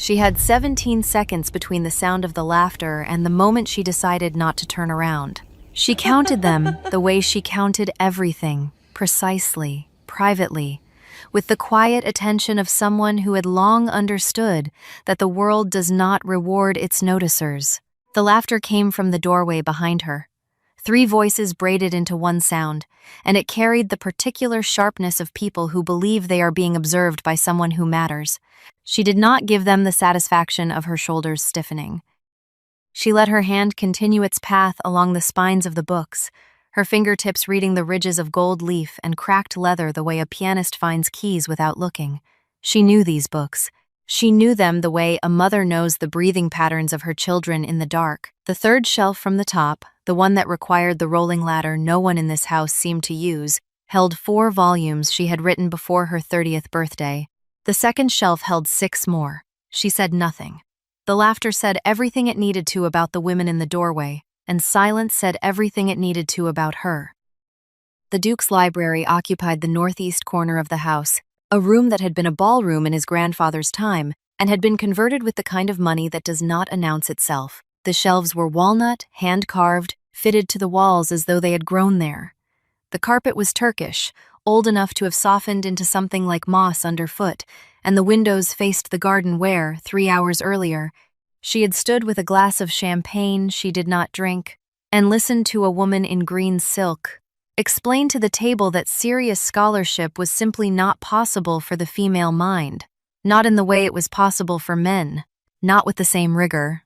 She had 17 seconds between the sound of the laughter and the moment she decided not to turn around. She counted them the way she counted everything, precisely, privately, with the quiet attention of someone who had long understood that the world does not reward its noticers. The laughter came from the doorway behind her. 3 voices braided into one sound, and it carried the particular sharpness of people who believe they are being observed by someone who matters. She did not give them the satisfaction of her shoulders stiffening. She let her hand continue its path along the spines of the books, her fingertips reading the ridges of gold leaf and cracked leather the way a pianist finds keys without looking. She knew these books. She knew them the way a mother knows the breathing patterns of her children in the dark. The 3rd shelf from the top, the one that required the rolling ladder no one in this house seemed to use, held 4 volumes she had written before her 30th birthday. The 2nd shelf held 6 more. She said nothing. The laughter said everything it needed to about the women in the doorway, and silence said everything it needed to about her. The Duke's library occupied the northeast corner of the house, a room that had been a ballroom in his grandfather's time and had been converted with the kind of money that does not announce itself. The shelves were walnut, hand-carved, fitted to the walls as though they had grown there. The carpet was Turkish, old enough to have softened into something like moss underfoot, and the windows faced the garden where, 3 hours earlier, she had stood with a glass of champagne she did not drink and listened to a woman in green silk explain to the table that serious scholarship was simply not possible for the female mind, not in the way it was possible for men, not with the same rigor.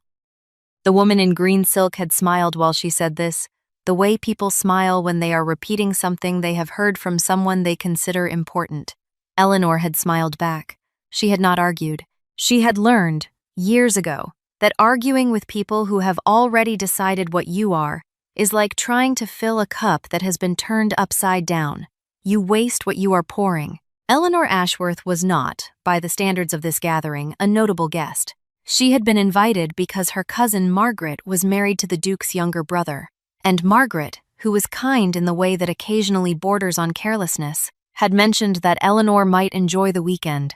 The woman in green silk had smiled while she said this, the way people smile when they are repeating something they have heard from someone they consider important. Eleanor had smiled back. She had not argued. She had learned, years ago, that arguing with people who have already decided what you are is like trying to fill a cup that has been turned upside down. You waste what you are pouring. Eleanor Ashworth was not, by the standards of this gathering, a notable guest. She had been invited because her cousin Margaret was married to the Duke's younger brother, and Margaret, who was kind in the way that occasionally borders on carelessness, had mentioned that Eleanor might enjoy the weekend.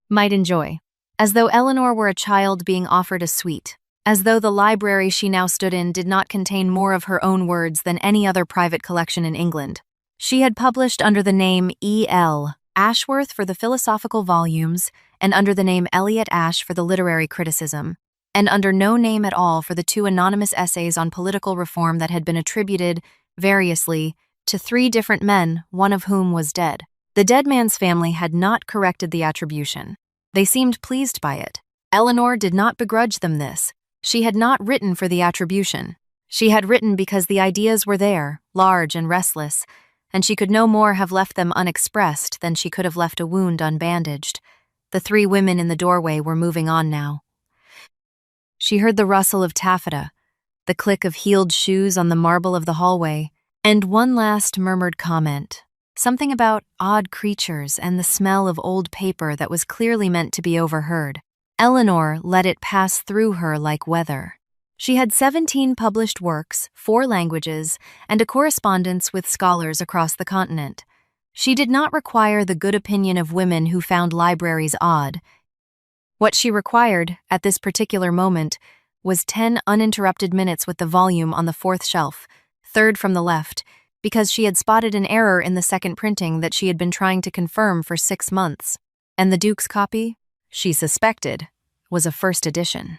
Might enjoy. As though Eleanor were a child being offered a sweet. As though the library she now stood in did not contain more of her own words than any other private collection in England. She had published under the name E.L. Ashworth for the philosophical volumes, and under the name Eliot Ash for the literary criticism, and under no name at all for the 2 anonymous essays on political reform that had been attributed, variously, to 3 different men, one of whom was dead. The dead man's family had not corrected the attribution. They seemed pleased by it. Eleanor did not begrudge them this. She had not written for the attribution. She had written because the ideas were there, large and restless, and she could no more have left them unexpressed than she could have left a wound unbandaged. The 3 women in the doorway were moving on now. She heard the rustle of taffeta, the click of heeled shoes on the marble of the hallway, and one last murmured comment, something about odd creatures and the smell of old paper that was clearly meant to be overheard. Eleanor let it pass through her like weather. She had 17 published works, 4 languages, and a correspondence with scholars across the continent. She did not require the good opinion of women who found libraries odd. What she required, at this particular moment, was 10 uninterrupted minutes with the volume on the 4th shelf, 3rd from the left, because she had spotted an error in the 2nd printing that she had been trying to confirm for 6 months. And the Duke's copy, she suspected, was a first edition.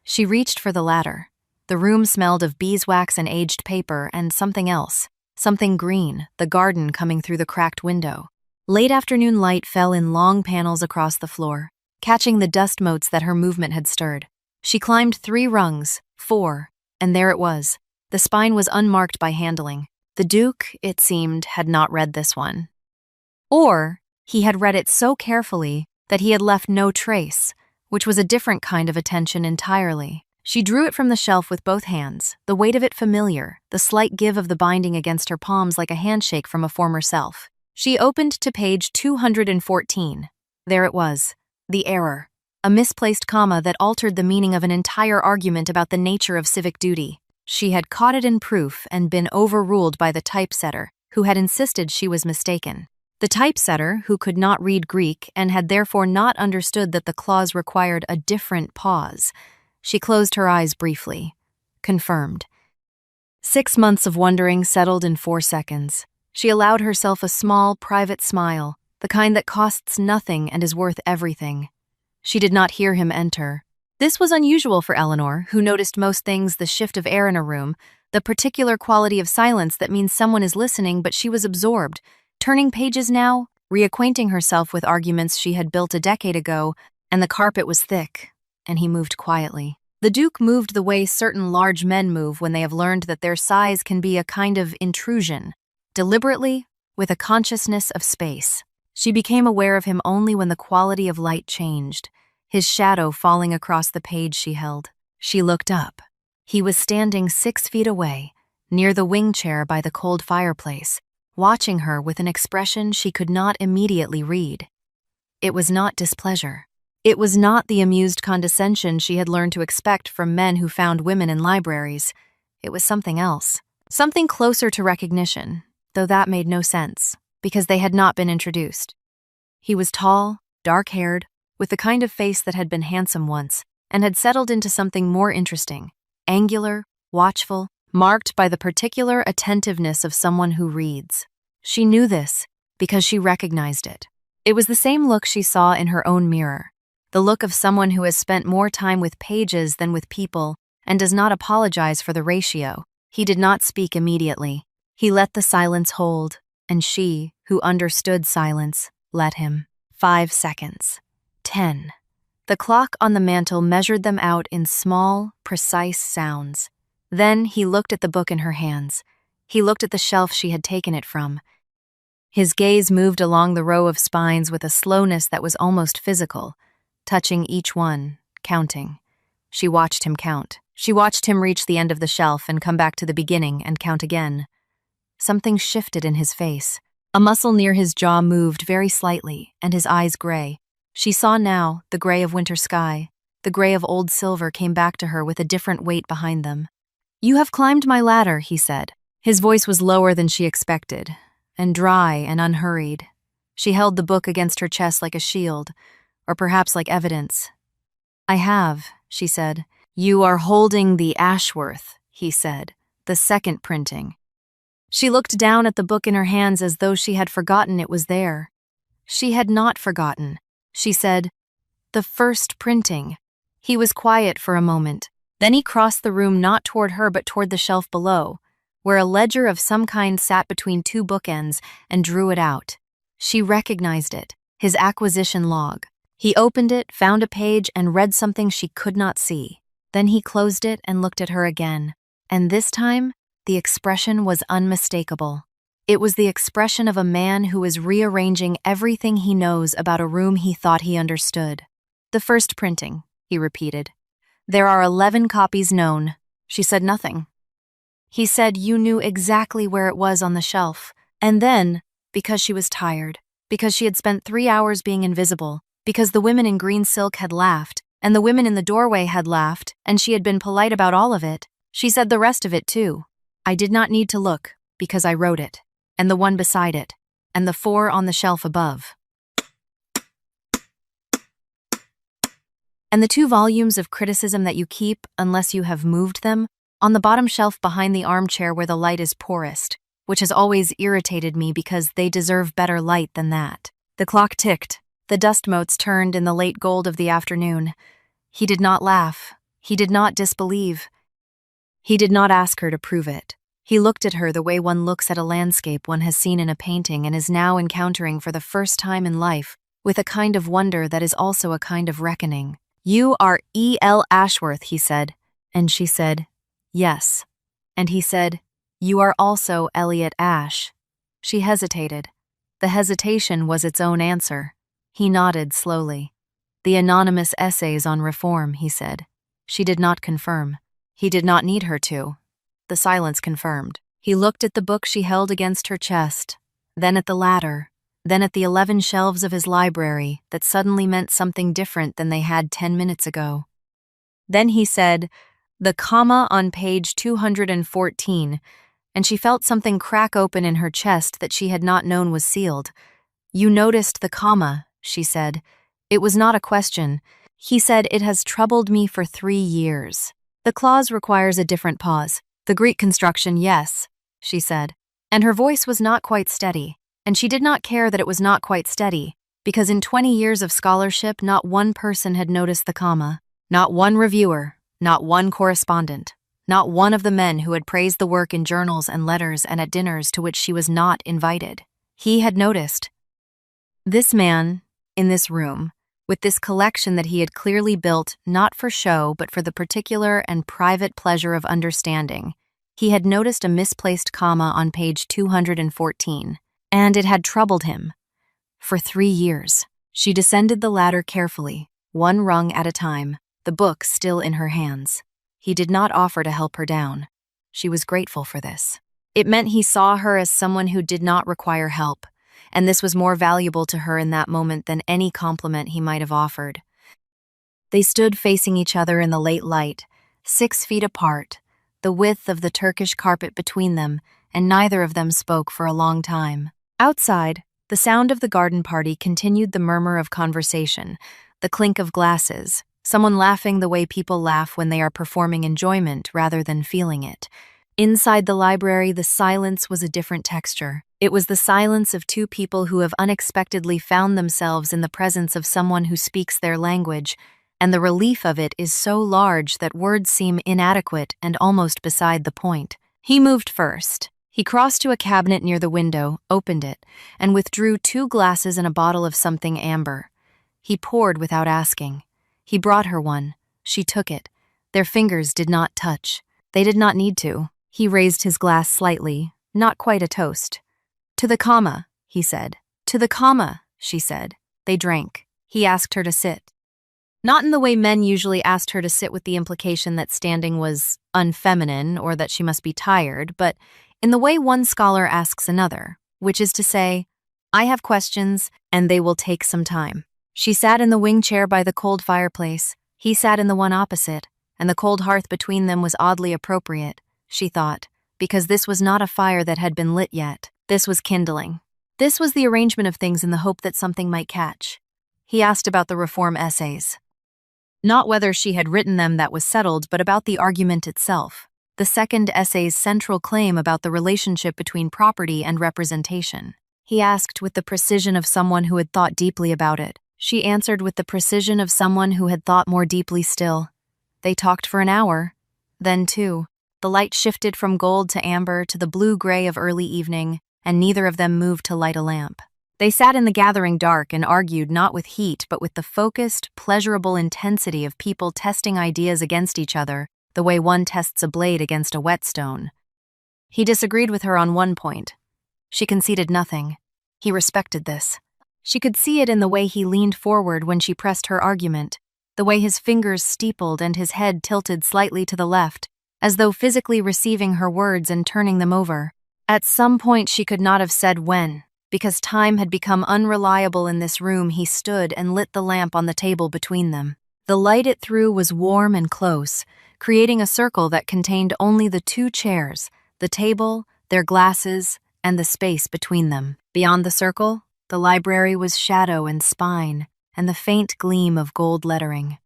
She reached for the latter. The room smelled of beeswax and aged paper and something else, something green, the garden coming through the cracked window. Late afternoon light fell in long panels across the floor, catching the dust motes that her movement had stirred. She climbed 3 rungs, 4, and there it was. The spine was unmarked by handling. The Duke, it seemed, had not read this one. Or he had read it so carefully that he had left no trace, which was a different kind of attention entirely. She drew it from the shelf with both hands, the weight of it familiar, the slight give of the binding against her palms like a handshake from a former self. She opened to page 214. There it was, the error, a misplaced comma that altered the meaning of an entire argument about the nature of civic duty. She had caught it in proof and been overruled by the typesetter, who had insisted she was mistaken. The typesetter, who could not read Greek and had therefore not understood that the clause required a different pause. She closed her eyes briefly. Confirmed. 6 months of wondering settled in 4 seconds. She allowed herself a small, private smile, the kind that costs nothing and is worth everything. She did not hear him enter. This was unusual for Eleanor, who noticed most things: the shift of air in a room, the particular quality of silence that means someone is listening, but she was absorbed, turning pages now, reacquainting herself with arguments she had built a decade ago, and the carpet was thick, and he moved quietly. The Duke moved the way certain large men move when they have learned that their size can be a kind of intrusion, deliberately, with a consciousness of space. She became aware of him only when the quality of light changed, his shadow falling across the page she held. She looked up. He was standing 6 feet away, near the wing chair by the cold fireplace, watching her with an expression she could not immediately read. It was not displeasure. It was not the amused condescension she had learned to expect from men who found women in libraries. It was something else, something closer to recognition, though that made no sense, because they had not been introduced. He was tall, dark-haired, with the kind of face that had been handsome once, and had settled into something more interesting, angular, watchful, marked by the particular attentiveness of someone who reads. She knew this because she recognized it. It was the same look she saw in her own mirror, the look of someone who has spent more time with pages than with people and does not apologize for the ratio. He did not speak immediately. He let the silence hold, and she, who understood silence, let him. 5 seconds. 10. The clock on the mantel measured them out in small, precise sounds. Then he looked at the book in her hands. He looked at the shelf she had taken it from. His gaze moved along the row of spines with a slowness that was almost physical, touching each one, counting. She watched him count. She watched him reach the end of the shelf and come back to the beginning and count again. Something shifted in his face. A muscle near his jaw moved very slightly, and his eyes gray. She saw now the gray of winter sky. The gray of old silver came back to her with a different weight behind them. "You have climbed my ladder," he said. His voice was lower than she expected, and dry and unhurried. She held the book against her chest like a shield, or perhaps like evidence. "I have," she said. "You are holding the Ashworth," he said, "the second printing." She looked down at the book in her hands as though she had forgotten it was there. She had not forgotten. She said, "The first printing." He was quiet for a moment. Then he crossed the room not toward her but toward the shelf below, where a ledger of some kind sat between 2 bookends, and drew it out. She recognized it, his acquisition log. He opened it, found a page, and read something she could not see. Then he closed it and looked at her again. And this time, the expression was unmistakable. It was the expression of a man who is rearranging everything he knows about a room he thought he understood. "The first printing," he repeated. "There are 11 copies known." She said nothing. He said, "You knew exactly where it was on the shelf." And then, because she was tired, because she had spent 3 hours being invisible, because the women in green silk had laughed, and the women in the doorway had laughed, and she had been polite about all of it, she said the rest of it too. "I did not need to look, because I wrote it, and the one beside it, and the 4 on the shelf above. And the 2 volumes of criticism that you keep, unless you have moved them, on the bottom shelf behind the armchair where the light is poorest, which has always irritated me because they deserve better light than that." The clock ticked. The dust motes turned in the late gold of the afternoon. He did not laugh. He did not disbelieve. He did not ask her to prove it. He looked at her the way one looks at a landscape one has seen in a painting and is now encountering for the first time in life, with a kind of wonder that is also a kind of reckoning. "You are E.L. Ashworth," he said. And she said, "Yes." And he said, "You are also Elliot Ash." She hesitated. The hesitation was its own answer. He nodded slowly. "The anonymous essays on reform," he said. She did not confirm. He did not need her to. The silence confirmed. He looked at the book she held against her chest, then at the ladder, then at the 11 shelves of his library that suddenly meant something different than they had 10 minutes ago. Then he said, "The comma on page 214, and she felt something crack open in her chest that she had not known was sealed, You noticed the comma, she said. It was not a question. He said, it has troubled me for 3 years. The clause requires a different pause. The Greek construction, yes, she said. And her voice was not quite steady, and she did not care that it was not quite steady, because in 20 years of scholarship, not one person had noticed the comma, not one reviewer, not one correspondent, not one of the men who had praised the work in journals and letters and at dinners to which she was not invited. He had noticed. This man, in this room, with this collection that he had clearly built not for show but for the particular and private pleasure of understanding, he had noticed a misplaced comma on page 214, and it had troubled him. For 3 years. She descended the ladder carefully, one rung at a time, the book still in her hands. He did not offer to help her down. She was grateful for this. It meant he saw her as someone who did not require help, and this was more valuable to her in that moment than any compliment he might have offered. They stood facing each other in the late light, 6 feet apart, the width of the Turkish carpet between them, and neither of them spoke for a long time. Outside, the sound of the garden party continued the murmur of conversation, the clink of glasses, someone laughing the way people laugh when they are performing enjoyment rather than feeling it. Inside the library, the silence was a different texture. It was the silence of 2 people who have unexpectedly found themselves in the presence of someone who speaks their language, and the relief of it is so large that words seem inadequate and almost beside the point. He moved first. He crossed to a cabinet near the window, opened it, and withdrew 2 glasses and a bottle of something amber. He poured without asking. He brought her one. She took it. Their fingers did not touch. They did not need to. He raised his glass slightly, not quite a toast. To the comma, he said. To the comma, she said. They drank. He asked her to sit. Not in the way men usually asked her to sit with the implication that standing was unfeminine or that she must be tired, but in the way one scholar asks another, which is to say, I have questions, and they will take some time. She sat in the wing chair by the cold fireplace. He sat in the one opposite, and the cold hearth between them was oddly appropriate, she thought, because this was not a fire that had been lit yet. This was kindling. This was the arrangement of things in the hope that something might catch. He asked about the reform essays. Not whether she had written them, that was settled, but about the argument itself. The second essay's central claim about the relationship between property and representation. He asked with the precision of someone who had thought deeply about it. She answered with the precision of someone who had thought more deeply still. They talked for an hour. Then 2. The light shifted from gold to amber to the blue-gray of early evening, and neither of them moved to light a lamp. They sat in the gathering dark and argued not with heat but with the focused, pleasurable intensity of people testing ideas against each other, the way one tests a blade against a whetstone. He disagreed with her on one point. She conceded nothing. He respected this. She could see it in the way he leaned forward when she pressed her argument, the way his fingers steepled and his head tilted slightly to the left, as though physically receiving her words and turning them over. At some point she could not have said when, because time had become unreliable in this room. He stood and lit the lamp on the table between them. The light it threw was warm and close, creating a circle that contained only the 2 chairs, the table, their glasses, and the space between them. Beyond the circle, the library was shadow and spine, and the faint gleam of gold lettering.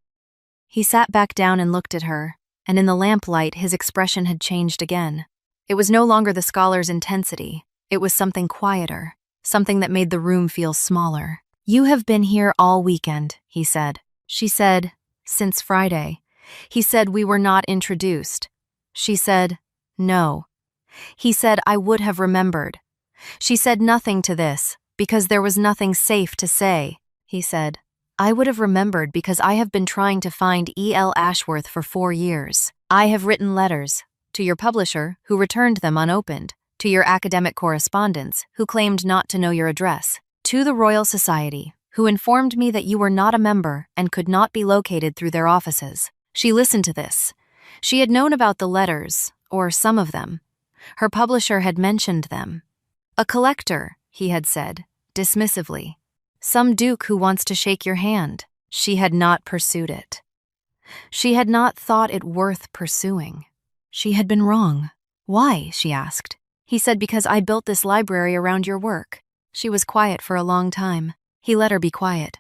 He sat back down and looked at her, and in the lamplight his expression had changed again. It was no longer the scholar's intensity. It was something quieter, something that made the room feel smaller. You have been here all weekend, he said. She said, since Friday. He said we were not introduced. She said, no. He said I would have remembered. She said nothing to this, because there was nothing safe to say. He said, I would have remembered because I have been trying to find E.L. Ashworth for 4 years. I have written letters. To your publisher, who returned them unopened. To your academic correspondents, who claimed not to know your address. To the Royal Society, who informed me that you were not a member and could not be located through their offices. She listened to this. She had known about the letters, or some of them. Her publisher had mentioned them. A collector, he had said, dismissively. Some duke who wants to shake your hand. She had not pursued it. She had not thought it worth pursuing. She had been wrong. Why? She asked. He said, because I built this library around your work. She was quiet for a long time. He let her be quiet.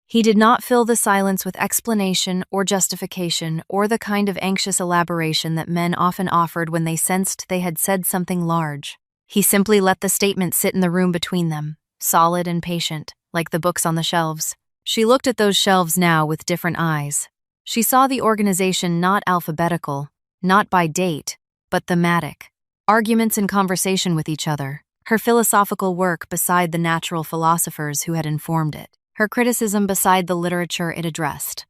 He did not fill the silence with explanation or justification or the kind of anxious elaboration that men often offered when they sensed they had said something large. He simply let the statement sit in the room between them, solid and patient, like the books on the shelves. She looked at those shelves now with different eyes. She saw the organization not alphabetical, not by date, but thematic. Arguments and conversation with each other. Her philosophical work beside the natural philosophers who had informed it. Her criticism beside the literature it addressed.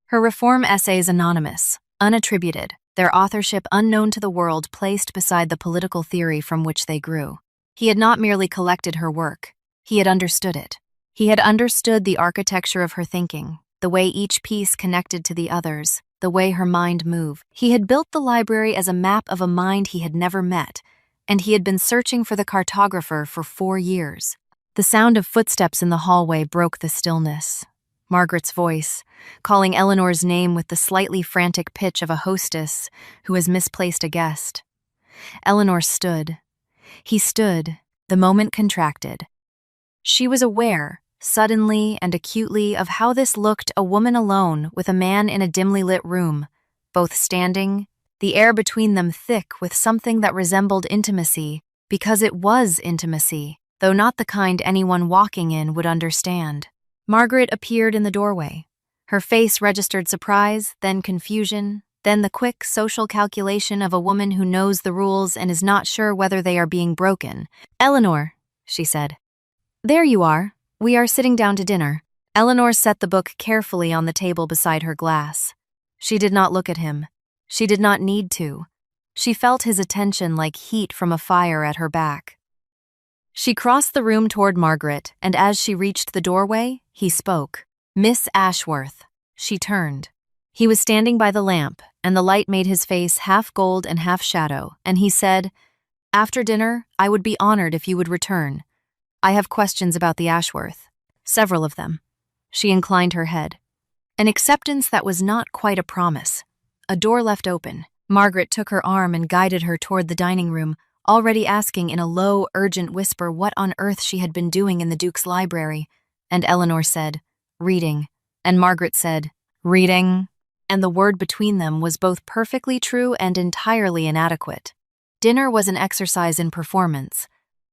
Her reform essays anonymous, unattributed, their authorship unknown to the world placed beside the political theory from which they grew. He had not merely collected her work, he had understood it. He had understood the architecture of her thinking, the way each piece connected to the others, the way her mind moved. He had built the library as a map of a mind he had never met, and he had been searching for the cartographer for 4 years. The sound of footsteps in the hallway broke the stillness. Margaret's voice, calling Eleanor's name with the slightly frantic pitch of a hostess who has misplaced a guest. Eleanor stood. He stood. The moment contracted. She was aware, suddenly and acutely, of how this looked, a woman alone with a man in a dimly lit room, both standing, the air between them thick with something that resembled intimacy, because it was intimacy, though not the kind anyone walking in would understand. Margaret appeared in the doorway. Her face registered surprise, then confusion, then the quick social calculation of a woman who knows the rules and is not sure whether they are being broken. "Eleanor," she said. "There you are. We are sitting down to dinner." Eleanor set the book carefully on the table beside her glass. She did not look at him. She did not need to. She felt his attention like heat from a fire at her back. She crossed the room toward Margaret, and as she reached the doorway, he spoke. "Miss Ashworth." She turned. He was standing by the lamp, and the light made his face half gold and half shadow, and he said, "After dinner, I would be honored if you would return. I have questions about the Ashworth. Several of them." She inclined her head. An acceptance that was not quite a promise. A door left open. Margaret took her arm and guided her toward the dining room, already asking in a low, urgent whisper what on earth she had been doing in the Duke's library. And Eleanor said, "Reading." And Margaret said, "Reading." And the word between them was both perfectly true and entirely inadequate. Dinner was an exercise in performance.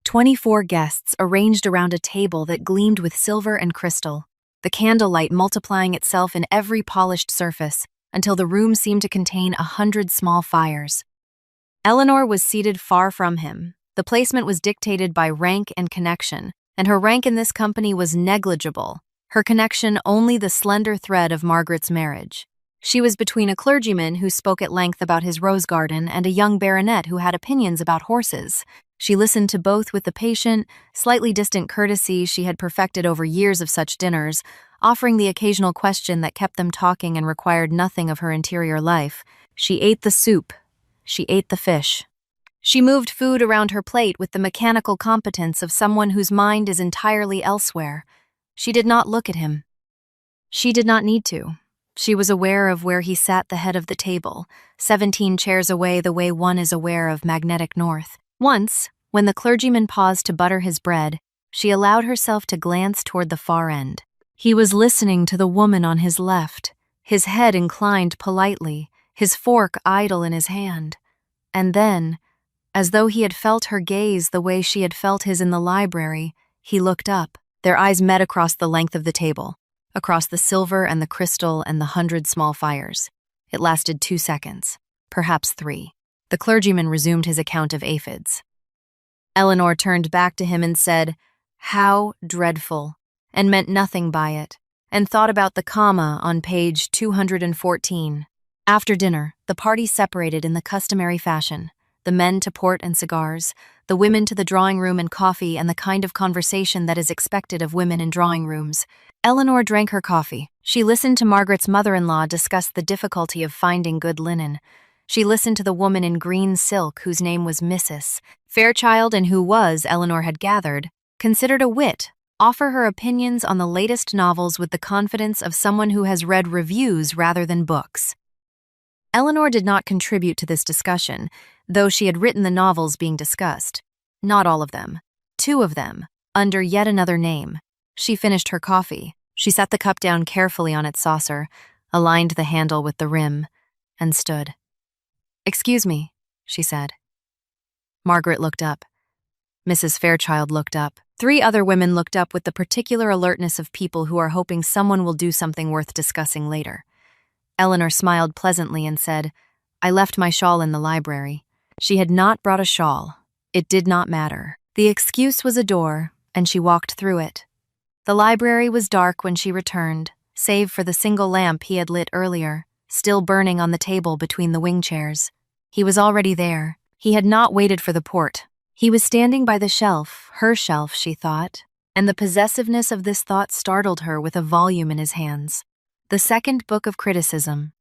24 guests arranged around a table that gleamed with silver and crystal, the candlelight multiplying itself in every polished surface until the room seemed to contain 100 small fires. Eleanor was seated far from him. The placement was dictated by rank and connection, and her rank in this company was negligible, her connection only the slender thread of Margaret's marriage. She was between a clergyman who spoke at length about his rose garden and a young baronet who had opinions about horses. She listened to both with the patient, slightly distant courtesy she had perfected over years of such dinners, offering the occasional question that kept them talking and required nothing of her interior life. She ate the soup. She ate the fish. She moved food around her plate with the mechanical competence of someone whose mind is entirely elsewhere. She did not look at him. She did not need to. She was aware of where he sat the head of the table, 17 chairs away the way one is aware of magnetic north. Once, when the clergyman paused to butter his bread, she allowed herself to glance toward the far end. He was listening to the woman on his left, his head inclined politely, his fork idle in his hand. And then, as though he had felt her gaze the way she had felt his in the library, he looked up. Their eyes met across the length of the table, across the silver and the crystal and the 100 small fires. It lasted 2 seconds, perhaps 3. The clergyman resumed his account of aphids. Eleanor turned back to him and said, "How dreadful," and meant nothing by it, and thought about the comma on page 214. After dinner, the party separated in the customary fashion, the men to port and cigars, the women to the drawing room and coffee and the kind of conversation that is expected of women in drawing rooms. Eleanor drank her coffee. She listened to Margaret's mother-in-law discuss the difficulty of finding good linen. She listened to the woman in green silk whose name was Mrs. Fairchild and who was, Eleanor had gathered, considered a wit, offer her opinions on the latest novels with the confidence of someone who has read reviews rather than books. Eleanor did not contribute to this discussion, though she had written the novels being discussed. Not all of them. 2 of them. under yet another name. She finished her coffee. She set the cup down carefully on its saucer, aligned the handle with the rim, and stood. "Excuse me," she said. Margaret looked up. Mrs. Fairchild looked up. 3 other women looked up with the particular alertness of people who are hoping someone will do something worth discussing later. Eleanor smiled pleasantly and said, "I left my shawl in the library." She had not brought a shawl. It did not matter. The excuse was a door, and she walked through it. The library was dark when she returned, save for the single lamp he had lit earlier, still burning on the table between the wing chairs. He was already there. He had not waited for the port. He was standing by the shelf, her shelf, she thought, and the possessiveness of this thought startled her with a volume in his hands. The second book of criticism.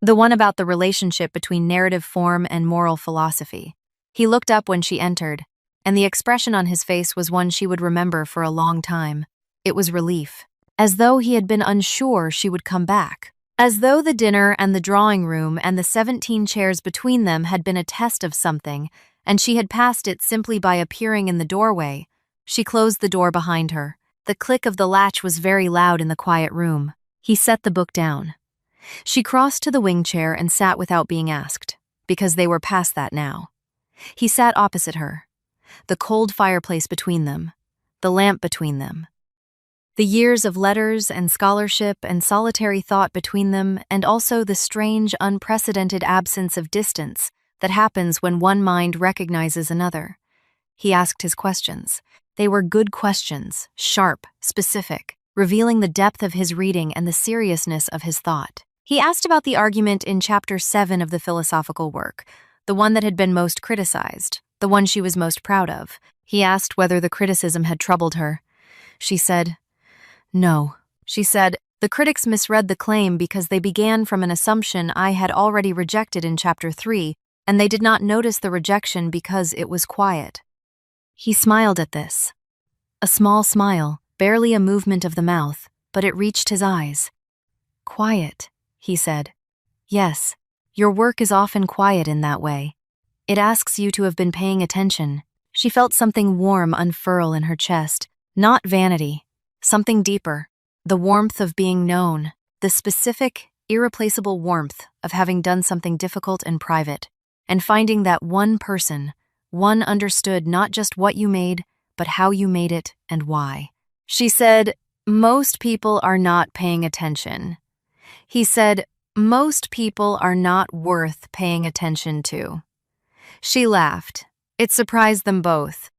The one about the relationship between narrative form and moral philosophy. He looked up when she entered, and the expression on his face was one she would remember for a long time. It was relief, as though he had been unsure she would come back. As though the dinner and the drawing room and the 17 chairs between them had been a test of something, and she had passed it simply by appearing in the doorway. She closed the door behind her. The click of the latch was very loud in the quiet room. He set the book down. She crossed to the wing chair and sat without being asked, because they were past that now. He sat opposite her. The cold fireplace between them. The lamp between them. The years of letters and scholarship and solitary thought between them, and also the strange, unprecedented absence of distance that happens when one mind recognizes another. He asked his questions. They were good questions, sharp, specific, revealing the depth of his reading and the seriousness of his thought. He asked about the argument in Chapter 7 of the philosophical work, the one that had been most criticized, the one she was most proud of. He asked whether the criticism had troubled her. She said, "No." She said, "The critics misread the claim because they began from an assumption I had already rejected in Chapter 3, and they did not notice the rejection because it was quiet." He smiled at this. A small smile, barely a movement of the mouth, but it reached his eyes. "Quiet," he said. "Yes, your work is often quiet in that way. It asks you to have been paying attention." She felt something warm unfurl in her chest, not vanity, something deeper, the warmth of being known, the specific, irreplaceable warmth of having done something difficult and private, and finding that one person, one understood not just what you made, but how you made it and why. She said, "Most people are not paying attention." He said, "Most people are not worth paying attention to." She laughed. It surprised them both.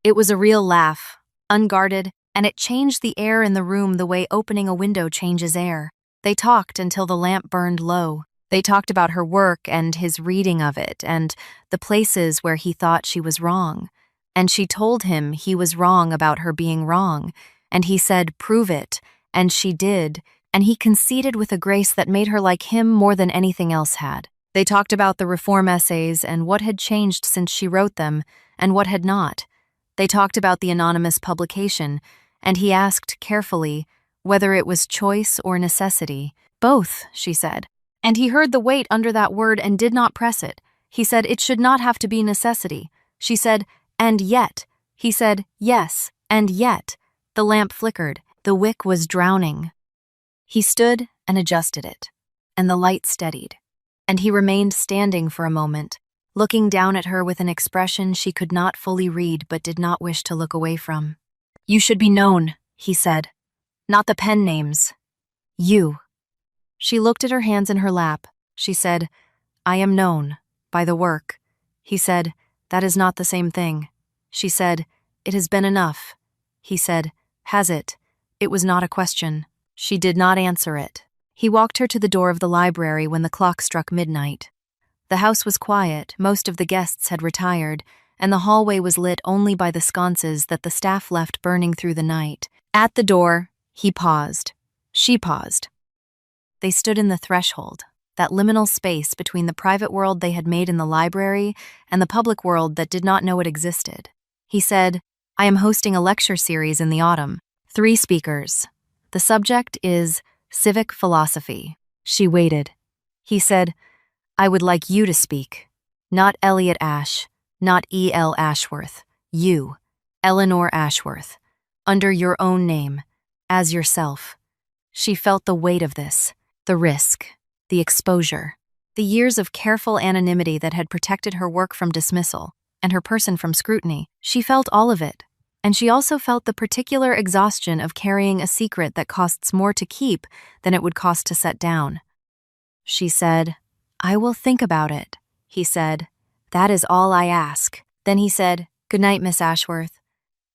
It was a real laugh, unguarded, and it changed the air in the room the way opening a window changes air. They talked until the lamp burned low. They talked about her work and his reading of it, and the places where he thought she was wrong. And she told him he was wrong about her being wrong, and he said, "Prove it," and she did, and he conceded with a grace that made her like him more than anything else had. They talked about the reform essays and what had changed since she wrote them, and what had not. They talked about the anonymous publication, and he asked carefully whether it was choice or necessity. "Both," she said. And he heard the weight under that word and did not press it. He said it should not have to be necessity. She said, "And yet." He said, "Yes, and yet." The lamp flickered. The wick was drowning. He stood and adjusted it, and the light steadied. And he remained standing for a moment, looking down at her with an expression she could not fully read but did not wish to look away from. "You should be known," he said. "Not the pen names. You." She looked at her hands in her lap. She said, "I am known, by the work." He said, "That is not the same thing." She said, "It has been enough." He said, "Has it?" It was not a question. She did not answer it. He walked her to the door of the library when the clock struck midnight. The house was quiet, most of the guests had retired, and the hallway was lit only by the sconces that the staff left burning through the night. At the door, he paused. She paused. They stood in the threshold, that liminal space between the private world they had made in the library and the public world that did not know it existed. He said, "I am hosting a lecture series in the autumn. 3 speakers. The subject is civic philosophy." She waited. He said, "I would like you to speak. Not Elliot Ash, not E.L. Ashworth. You. Eleanor Ashworth, under your own name, as yourself. She felt the weight of this, the risk, the exposure, the years of careful anonymity that had protected her work from dismissal, and her person from scrutiny. She felt all of it, and she also felt the particular exhaustion of carrying a secret that costs more to keep than it would cost to set down. She said, "I will think about it," he said. "That is all I ask." Then he said, "Good night, Miss Ashworth."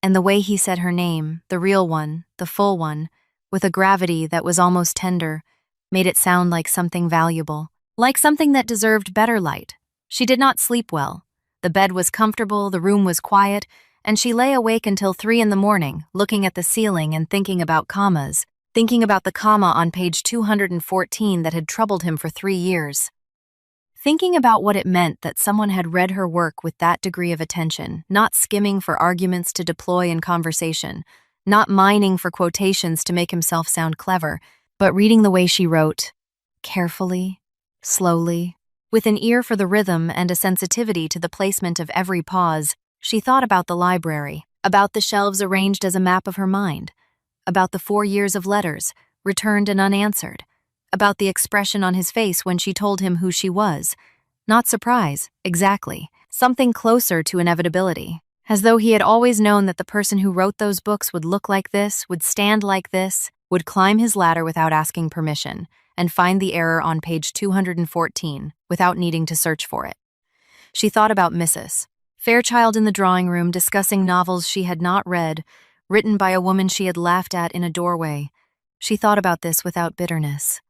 And the way he said her name, the real one, the full one, with a gravity that was almost tender, made it sound like something valuable, like something that deserved better light. She did not sleep well. The bed was comfortable, the room was quiet, and she lay awake until 3 in the morning, looking at the ceiling and thinking about commas, thinking about the comma on page 214 that had troubled him for 3 years. Thinking about what it meant that someone had read her work with that degree of attention, not skimming for arguments to deploy in conversation, not mining for quotations to make himself sound clever, but reading the way she wrote, carefully, slowly, with an ear for the rhythm and a sensitivity to the placement of every pause. She thought about the library, about the shelves arranged as a map of her mind, about the 4 years of letters, returned and unanswered, about the expression on his face when she told him who she was. Not surprise, exactly. Something closer to inevitability. As though he had always known that the person who wrote those books would look like this, would stand like this, would climb his ladder without asking permission, and find the error on page 214 without needing to search for it. She thought about Mrs. Fairchild in the drawing room discussing novels she had not read, written by a woman she had laughed at in a doorway. She thought about this without bitterness.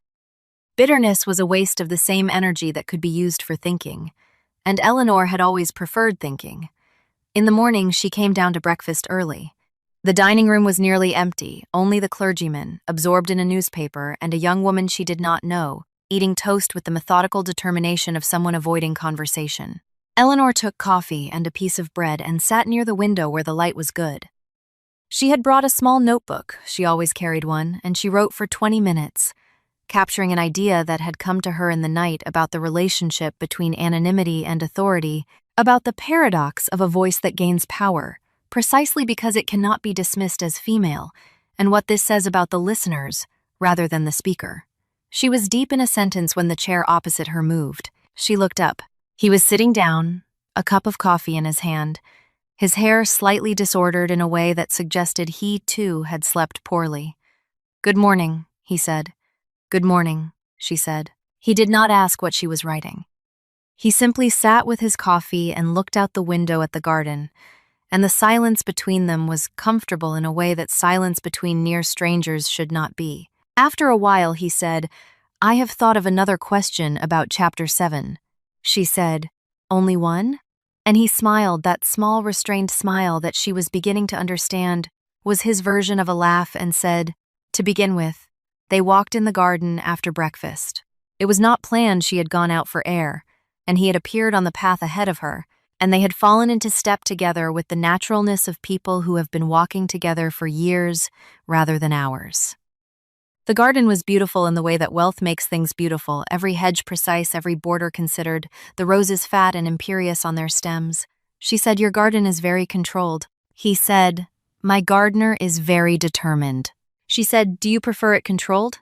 Bitterness was a waste of the same energy that could be used for thinking, and Eleanor had always preferred thinking. In the morning, she came down to breakfast early. The dining room was nearly empty, only the clergyman, absorbed in a newspaper, and a young woman she did not know, eating toast with the methodical determination of someone avoiding conversation. Eleanor took coffee and a piece of bread and sat near the window where the light was good. She had brought a small notebook, she always carried one, and she wrote for 20 minutes, capturing an idea that had come to her in the night about the relationship between anonymity and authority, about the paradox of a voice that gains power, precisely because it cannot be dismissed as female, and what this says about the listeners rather than the speaker. She was deep in a sentence when the chair opposite her moved. She looked up. He was sitting down, a cup of coffee in his hand, his hair slightly disordered in a way that suggested he, too, had slept poorly. "Good morning," he said. "Good morning," she said. He did not ask what she was writing. He simply sat with his coffee and looked out the window at the garden, and the silence between them was comfortable in a way that silence between near strangers should not be. After a while, he said, "I have thought of another question about Chapter 7. She said, "Only one?" And he smiled, that small restrained smile that she was beginning to understand was his version of a laugh, and said, "To begin with." They walked in the garden after breakfast. It was not planned she had gone out for air, and he had appeared on the path ahead of her, and they had fallen into step together with the naturalness of people who have been walking together for years rather than hours. The garden was beautiful in the way that wealth makes things beautiful, every hedge precise, every border considered, the roses fat and imperious on their stems. She said, "Your garden is very controlled." He said, "My gardener is very determined." She said, "Do you prefer it controlled?"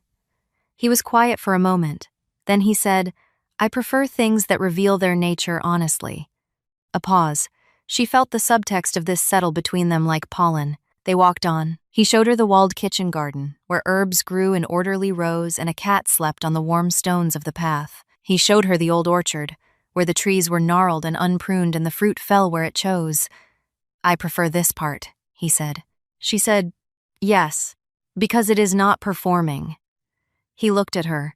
He was quiet for a moment. Then he said, "I prefer things that reveal their nature honestly." A pause. She felt the subtext of this settle between them like pollen. They walked on. He showed her the walled kitchen garden, where herbs grew in orderly rows and a cat slept on the warm stones of the path. He showed her the old orchard, where the trees were gnarled and unpruned and the fruit fell where it chose. "I prefer this part," he said. She said, "Yes, because it is not performing." He looked at her.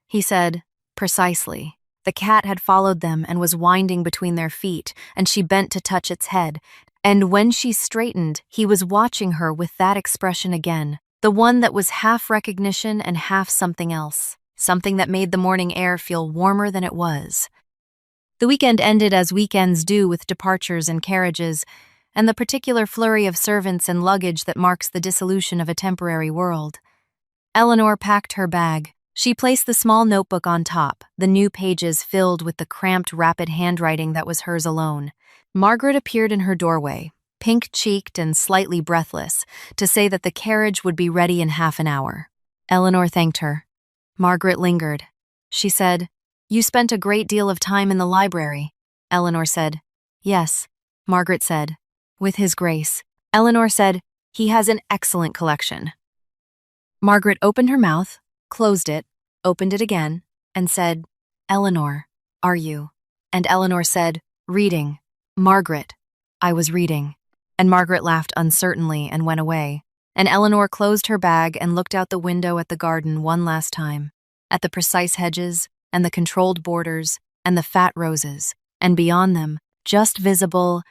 He said, "Precisely." The cat had followed them and was winding between their feet, and she bent to touch its head. And when she straightened, he was watching her with that expression again, the one that was half recognition and half something else, something that made the morning air feel warmer than it was. The weekend ended as weekends do, with departures and carriages, and the particular flurry of servants and luggage that marks the dissolution of a temporary world. Eleanor packed her bag. She placed the small notebook on top, the new pages filled with the cramped, rapid handwriting that was hers alone. Margaret appeared in her doorway. pink-cheeked and slightly breathless, to say that the carriage would be ready in half an hour. Eleanor thanked her. Margaret lingered. She said, "You spent a great deal of time in the library." Eleanor said, "Yes," Margaret said, "with His grace." Eleanor said, "He has an excellent collection." Margaret opened her mouth, closed it, opened it again, and said, "Eleanor, are you?" And Eleanor said, "Reading." "Margaret, I was reading." And Margaret laughed uncertainly and went away. And Eleanor closed her bag and looked out the window at the garden one last time, at the precise hedges, and the controlled borders, and the fat roses, and beyond them, just visible,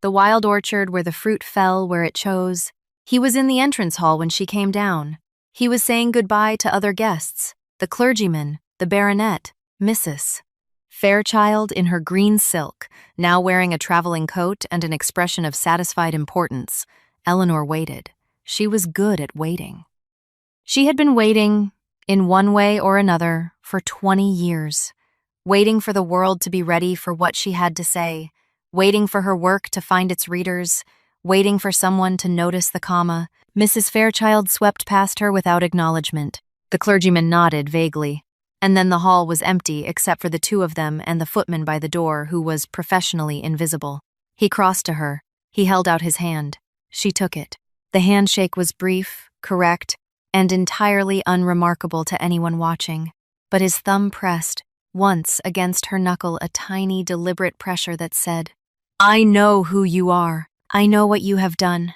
the wild orchard where the fruit fell where it chose. He was in the entrance hall when she came down. He was saying goodbye to other guests, the clergyman, the baronet, Mrs. Fairchild in her green silk, now wearing a traveling coat and an expression of satisfied importance. Eleanor waited. She was good at waiting. She had been waiting, in one way or another, for 20 years, waiting for the world to be ready for what she had to say, waiting for her work to find its readers, waiting for someone to notice the comma. Mrs. Fairchild swept past her without acknowledgement. The clergyman nodded vaguely, and then the hall was empty except for the two of them and the footman by the door, who was professionally invisible. He crossed to her. He held out his hand. She took it. The handshake was brief, correct, and entirely unremarkable to anyone watching, but his thumb pressed, once against her knuckle, a tiny, deliberate pressure that said, "I know who you are. I know what you have done.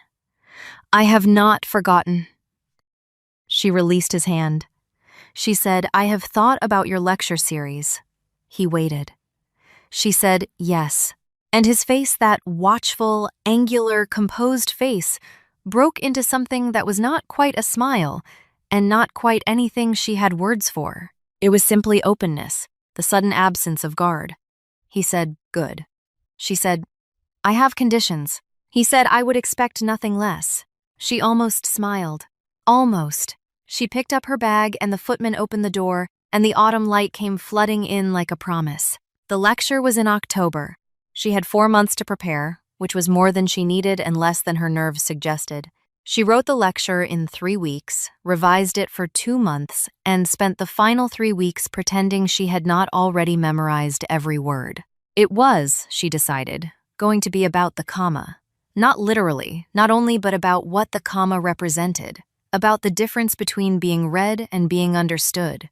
I have not forgotten." She released his hand. She said, "I have thought about your lecture series." He waited. She said, "Yes." And his face, that watchful, angular, composed face, broke into something that was not quite a smile, and not quite anything she had words for. It was simply openness, the sudden absence of guard. He said, "Good." She said, "I have conditions." He said, "I would expect nothing less." She almost smiled. Almost. She picked up her bag and the footman opened the door, and the autumn light came flooding in like a promise. The lecture was in October. She had 4 months to prepare, which was more than she needed and less than her nerves suggested. She wrote the lecture in 3 weeks, revised it for 2 months, and spent the final 3 weeks pretending she had not already memorized every word. It was, she decided, going to be about the comma. Not literally, not only, but about what the comma represented, about the difference between being read and being understood,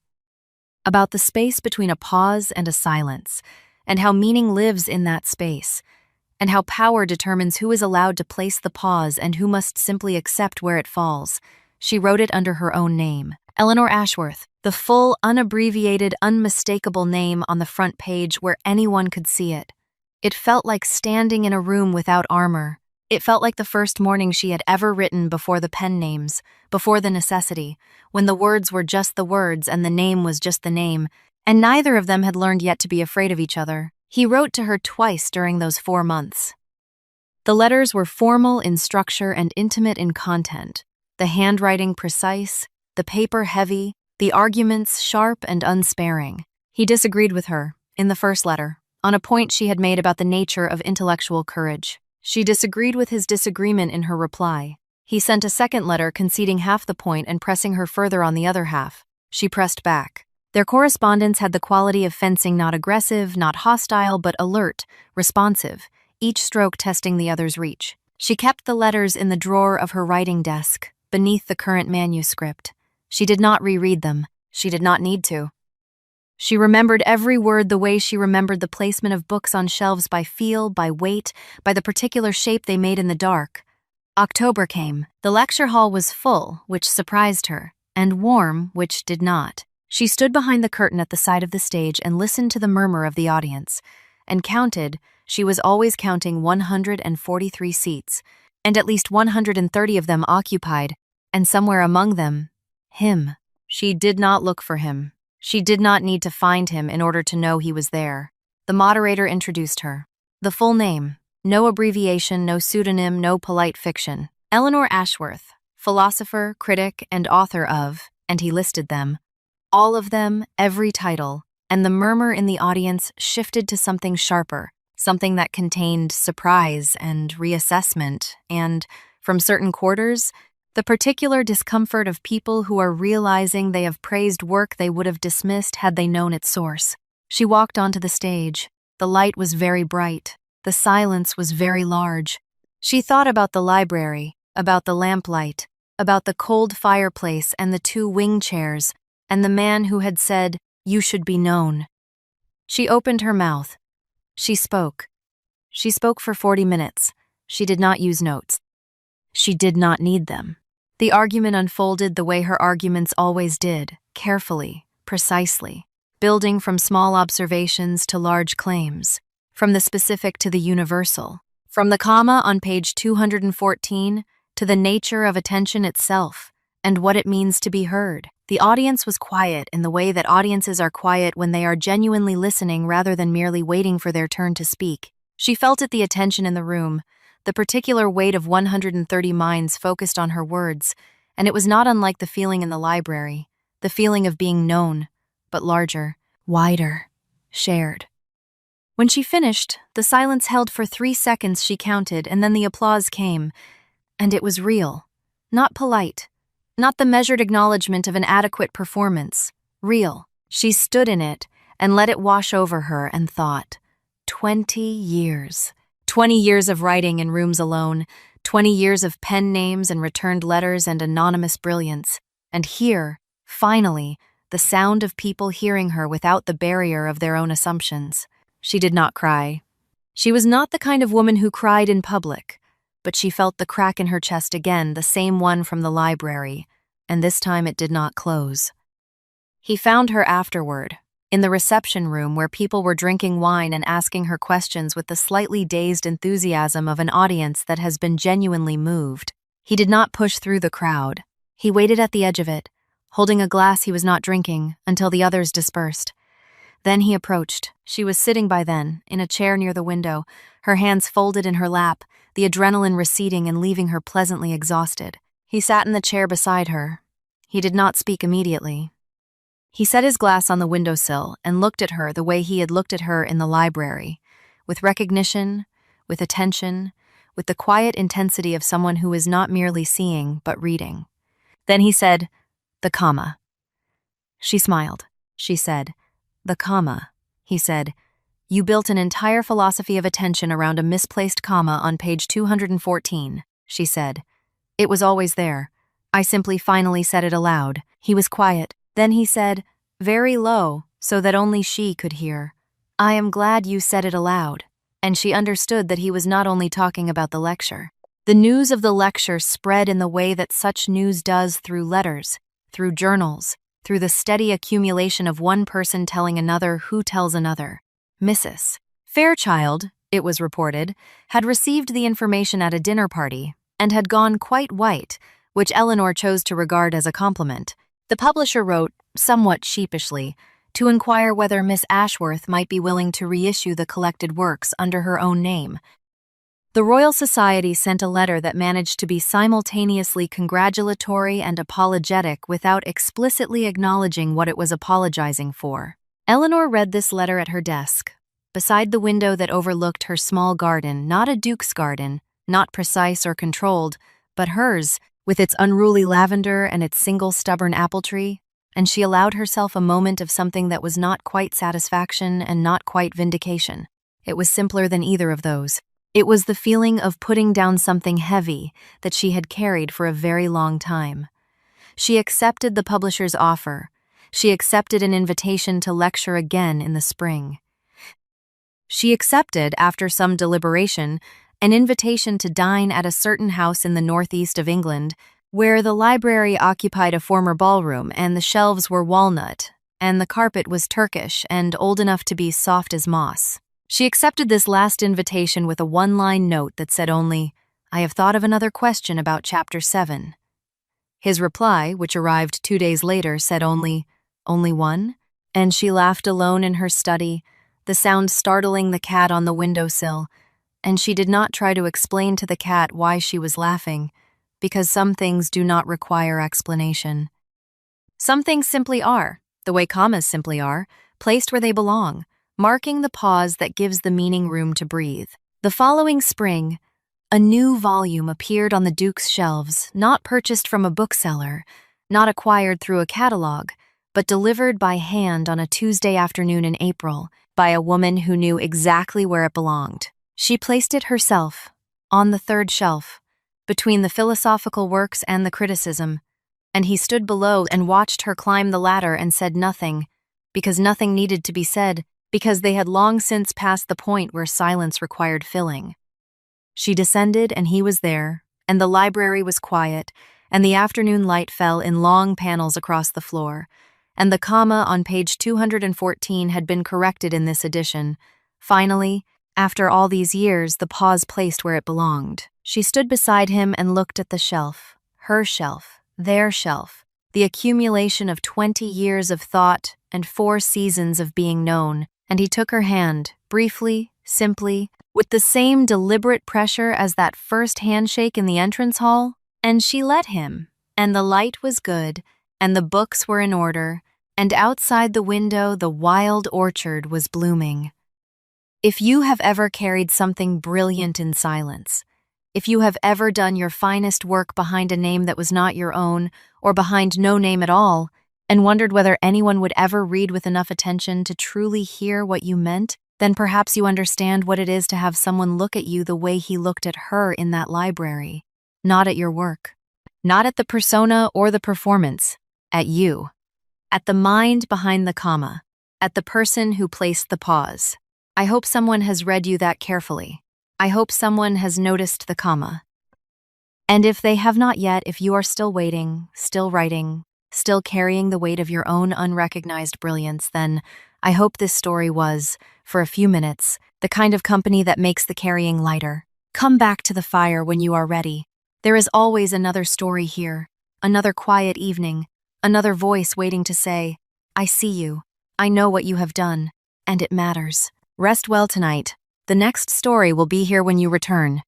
about the space between a pause and a silence, and how meaning lives in that space, and how power determines who is allowed to place the pause and who must simply accept where it falls. She wrote it under her own name, Eleanor Ashworth, the full, unabbreviated, unmistakable name on the front page where anyone could see it. It felt like standing in a room without armor. It felt like the first morning she had ever written before the pen names, before the necessity, when the words were just the words and the name was just the name, and neither of them had learned yet to be afraid of each other. He wrote to her twice during those 4 months. The letters were formal in structure and intimate in content, the handwriting precise, the paper heavy, the arguments sharp and unsparing. He disagreed with her, in the first letter, on a point she had made about the nature of intellectual courage. She disagreed with his disagreement in her reply. He sent a second letter conceding half the point and pressing her further on the other half. She pressed back. Their correspondence had the quality of fencing, not aggressive, not hostile, but alert, responsive, each stroke testing the other's reach. She kept the letters in the drawer of her writing desk, beneath the current manuscript. She did not reread them. She did not need to. She remembered every word the way she remembered the placement of books on shelves by feel, by weight, by the particular shape they made in the dark. October came. The lecture hall was full, which surprised her, and warm, which did not. She stood behind the curtain at the side of the stage and listened to the murmur of the audience, and counted. She was always counting 143 seats, and at least 130 of them occupied, and somewhere among them, him. She did not look for him. She did not need to find him in order to know he was there. The moderator introduced her. The full name, no abbreviation, no pseudonym, no polite fiction. Eleanor Ashworth, philosopher, critic, and author of, and he listed them, all of them, every title, and the murmur in the audience shifted to something sharper, something that contained surprise and reassessment, and, from certain quarters, the particular discomfort of people who are realizing they have praised work they would have dismissed had they known its source. She walked onto the stage. The light was very bright. The silence was very large. She thought about the library, about the lamplight, about the cold fireplace and the 2 wing chairs, and the man who had said, "You should be known." She opened her mouth. She spoke. She spoke for 40 minutes. She did not use notes. She did not need them. The argument unfolded the way her arguments always did, carefully, precisely, building from small observations to large claims, from the specific to the universal, from the comma on page 214 to the nature of attention itself and what it means to be heard. The audience was quiet in the way that audiences are quiet when they are genuinely listening rather than merely waiting for their turn to speak. She felt it, the attention in the room, the particular weight of 130 minds focused on her words, and it was not unlike the feeling in the library, the feeling of being known, but larger, wider, shared. When she finished, the silence held for 3 seconds. She counted, and then the applause came, and it was real, not polite, not the measured acknowledgement of an adequate performance, real. She stood in it and let it wash over her and thought, 20 years. 20 years of writing in rooms alone, 20 years of pen names and returned letters and anonymous brilliance. And here, finally, the sound of people hearing her without the barrier of their own assumptions. She did not cry. She was not the kind of woman who cried in public, but she felt the crack in her chest again, the same one from the library, and this time it did not close. He found her afterward, in the reception room where people were drinking wine and asking her questions with the slightly dazed enthusiasm of an audience that has been genuinely moved. He did not push through the crowd. He waited at the edge of it, holding a glass he was not drinking, until the others dispersed. Then he approached. She was sitting by then, in a chair near the window, her hands folded in her lap, the adrenaline receding and leaving her pleasantly exhausted. He sat in the chair beside her. He did not speak immediately. He set his glass on the windowsill and looked at her the way he had looked at her in the library, with recognition, with attention, with the quiet intensity of someone who is not merely seeing, but reading. Then he said, "The comma." She smiled. She said, "The comma." He said, "You built an entire philosophy of attention around a misplaced comma on page 214. She said, "It was always there. I simply finally said it aloud." He was quiet. Then he said, very low, so that only she could hear, "I am glad you said it aloud." And she understood that he was not only talking about the lecture. The news of the lecture spread in the way that such news does, through letters, through journals, through the steady accumulation of one person telling another who tells another. Mrs. Fairchild, it was reported, had received the information at a dinner party and had gone quite white, which Eleanor chose to regard as a compliment. The publisher wrote, somewhat sheepishly, to inquire whether Miss Ashworth might be willing to reissue the collected works under her own name. The Royal Society sent a letter that managed to be simultaneously congratulatory and apologetic without explicitly acknowledging what it was apologizing for. Eleanor read this letter at her desk, beside the window that overlooked her small garden, not a duke's garden, not precise or controlled, but hers, with its unruly lavender and its single stubborn apple tree, and she allowed herself a moment of something that was not quite satisfaction and not quite vindication. It was simpler than either of those. It was the feeling of putting down something heavy that she had carried for a very long time. She accepted the publisher's offer. She accepted an invitation to lecture again in the spring. She accepted, after some deliberation, an invitation to dine at a certain house in the northeast of England, where the library occupied a former ballroom and the shelves were walnut, and the carpet was Turkish and old enough to be soft as moss. She accepted this last invitation with a one-line note that said only, "I have thought of another question about Chapter 7. His reply, which arrived 2 days later, said only one? And she laughed alone in her study, the sound startling the cat on the windowsill, and she did not try to explain to the cat why she was laughing, because some things do not require explanation. Some things simply are, the way commas simply are, placed where they belong, marking the pause that gives the meaning room to breathe. The following spring, a new volume appeared on the Duke's shelves, not purchased from a bookseller, not acquired through a catalog, but delivered by hand on a Tuesday afternoon in April by a woman who knew exactly where it belonged. She placed it herself, on the third shelf, between the philosophical works and the criticism, and he stood below and watched her climb the ladder and said nothing, because nothing needed to be said, because they had long since passed the point where silence required filling. She descended, and he was there, and the library was quiet, and the afternoon light fell in long panels across the floor, and the comma on page 214 had been corrected in this edition. Finally, after all these years, the pause placed where it belonged. She stood beside him and looked at the shelf, her shelf, their shelf, the accumulation of 20 years of thought and 4 seasons of being known, and he took her hand, briefly, simply, with the same deliberate pressure as that first handshake in the entrance hall, and she let him, and the light was good, and the books were in order, and outside the window the wild orchard was blooming. If you have ever carried something brilliant in silence, if you have ever done your finest work behind a name that was not your own, or behind no name at all, and wondered whether anyone would ever read with enough attention to truly hear what you meant, then perhaps you understand what it is to have someone look at you the way he looked at her in that library, not at your work, not at the persona or the performance, at you, at the mind behind the comma, at the person who placed the pause. I hope someone has read you that carefully. I hope someone has noticed the comma. And if they have not yet, if you are still waiting, still writing, still carrying the weight of your own unrecognized brilliance, then I hope this story was, for a few minutes, the kind of company that makes the carrying lighter. Come back to the fire when you are ready. There is always another story here, another quiet evening, another voice waiting to say, I see you, I know what you have done, and it matters. Rest well tonight. The next story will be here when you return.